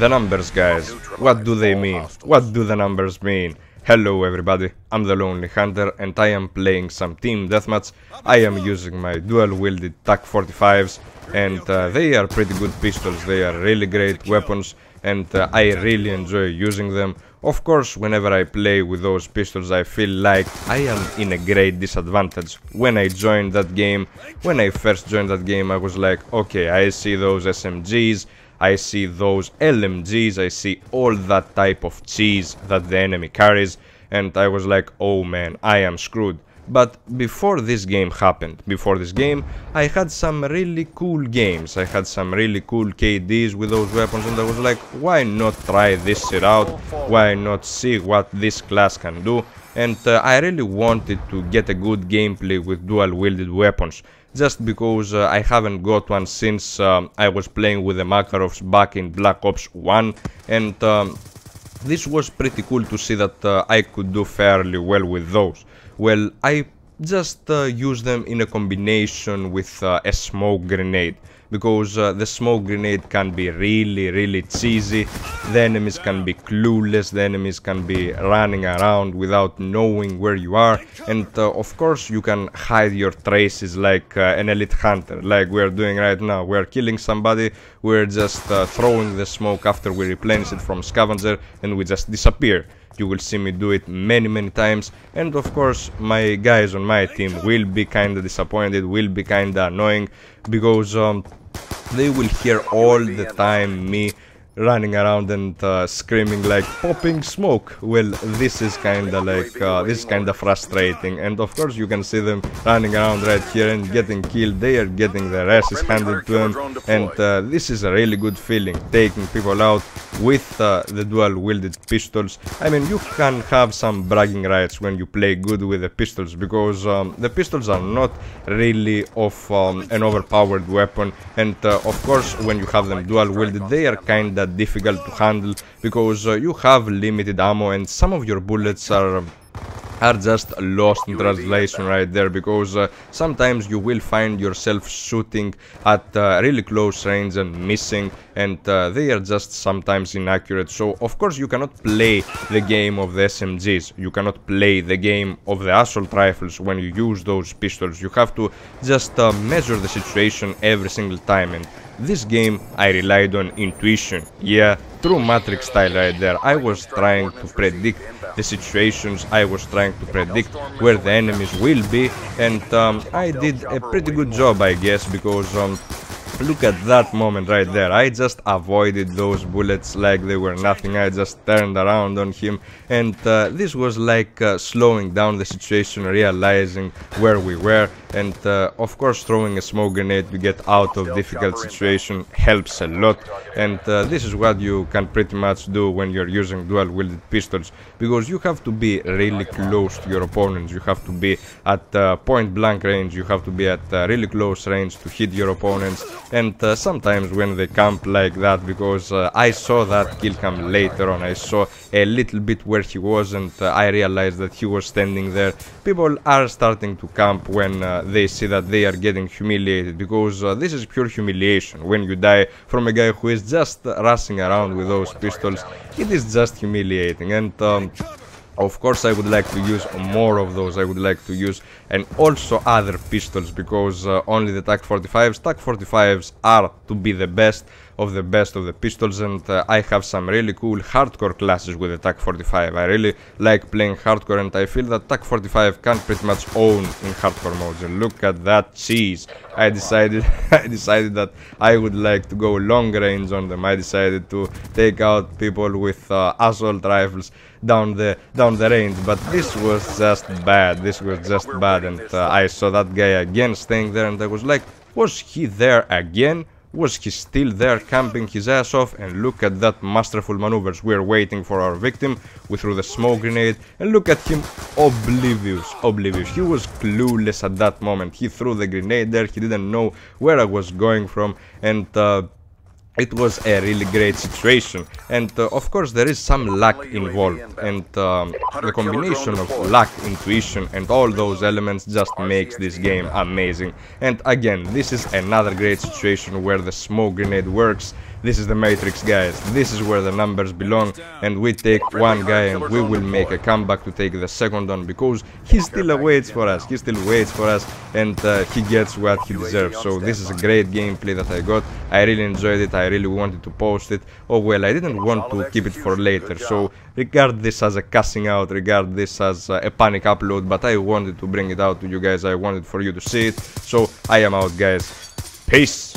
The numbers, guys. What do they mean? What do the numbers mean? Hello everybody, I'm the Lonely Hunter and I am playing some team deathmatch. I am using my dual-wielded TAC-45s and they are pretty good pistols. They are really great weapons and I really enjoy using them. Of course, whenever I play with those pistols I feel like I am in a great disadvantage. When I joined that game, when I first joined that game, I was like, okay, I see those SMGs, I see those LMGs, I see all that type of cheese that the enemy carries, and I was like, oh man, I am screwed. But before this game happened, before this game, I had some really cool games, I had some really cool KDs with those weapons, and I was like, why not try this shit out, why not see what this class can do, and I really wanted to get a good gameplay with dual-wielded weapons. Just because I haven't got one since I was playing with the Makarovs back in Black Ops 1, and this was pretty cool to see that I could do fairly well with those. Well, I just use them in a combination with a smoke grenade, because the smoke grenade can be really cheesy, the enemies can be clueless, the enemies can be running around without knowing where you are, and of course you can hide your traces like an elite hunter, like we're doing right now. We're killing somebody, we're just throwing the smoke after we replenish it from scavenger and we just disappear. You will see me do it many times, and of course my guys on my team will be kinda disappointed, will be kinda annoying, because they will hear all the time me running around and screaming like popping smoke. Well, this is kinda like this is kinda frustrating, and of course you can see them running around right here and getting killed. They are getting their asses handed to them, and this is a really good feeling, taking people out with the dual-wielded pistols. I mean, you can have some bragging rights when you play good with the pistols, because the pistols are not really of an overpowered weapon, and of course when you have them dual-wielded they are kinda difficult to handle, because you have limited ammo and some of your bullets are just lost in translation right there, because sometimes you will find yourself shooting at really close range and missing, and they are just sometimes inaccurate. So of course you cannot play the game of the SMGs, you cannot play the game of the assault rifles when you use those pistols. You have to just measure the situation every single time, and this game I relied on intuition. Yeah, true Matrix style right there. I was trying to predict the situations, I was trying to predict where the enemies will be, and I did a pretty good job, I guess, because look at that moment right there. I just avoided those bullets like they were nothing. I just turned around on him, and this was like slowing down the situation, realizing where we were, and of course throwing a smoke grenade to get out of difficult situation helps a lot, and this is what you can pretty much do when you're using dual-wielded pistols, because you have to be really close to your opponents, you have to be at point blank range, you have to be at really close range to hit your opponents. And sometimes when they camp like that, because I saw that kill cam later on, I saw a little bit where he was, and I realized that he was standing there. People are starting to camp when they see that they are getting humiliated, because this is pure humiliation. When you die from a guy who is just rushing around with those pistols, it is just humiliating. And of course I would like to use more of those, I would like to use and also other pistols, because only the TAC-45s are to be the best of the pistols, and I have some really cool hardcore classes with the TAC-45. I really like playing hardcore, and I feel that TAC-45 can pretty much own in hardcore modes. And look at that cheese. I decided that I would like to go long range on them. I decided to take out people with assault rifles down the range, but this was just bad. And I saw that guy again staying there, and I was like, was he there again? Was he still there camping his ass off? And look at that masterful maneuvers. We're waiting for our victim. We threw the smoke grenade, and look at him, oblivious. He was clueless at that moment. He threw the grenade there, he didn't know where I was going from, and it was a really great situation, and of course there is some luck involved, and the combination of luck, intuition and all those elements just makes this game amazing. And again, this is another great situation where the smoke grenade works. This is the Matrix, guys. This is where the numbers belong, and we take one guy and we will make a comeback to take the second one, because he still waits for us. He still waits for us, and he gets what he deserves. So this is a great gameplay that I got. I really enjoyed it. I really wanted to post it. Oh well, I didn't want to keep it for later, so regard this as a casting out, regard this as a panic upload, but I wanted to bring it out to you guys. I wanted for you to see it. So I am out, guys. Peace.